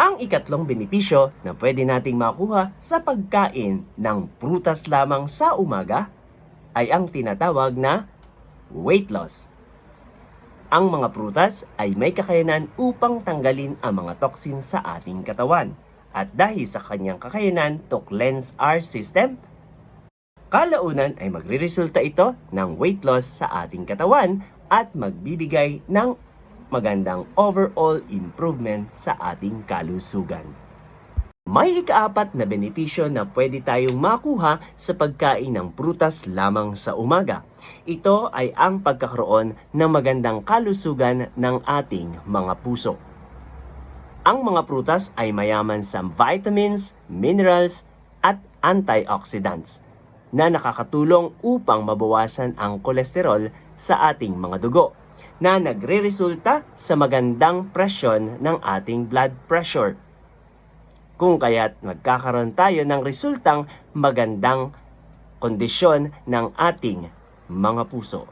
Ang ikatlong benepisyo na pwede nating makuha sa pagkain ng prutas lamang sa umaga ay ang tinatawag na weight loss. Ang mga prutas ay may kakayanan upang tanggalin ang mga toxin sa ating katawan. At dahil sa kanyang kakayanan to cleanse our system, kalaunan ay magreresulta ito ng weight loss sa ating katawan at magbibigay ng magandang overall improvement sa ating kalusugan. May ikaapat na benepisyo na pwede tayong makuha sa pagkain ng prutas lamang sa umaga. Ito ay ang pagkakaroon ng magandang kalusugan ng ating mga puso. Ang mga prutas ay mayaman sa vitamins, minerals, at antioxidants na nakakatulong upang mabawasan ang kolesterol sa ating mga dugo, na nagreresulta sa magandang presyon ng ating blood pressure. Kung kaya't magkakaroon tayo ng resultang magandang kondisyon ng ating mga puso.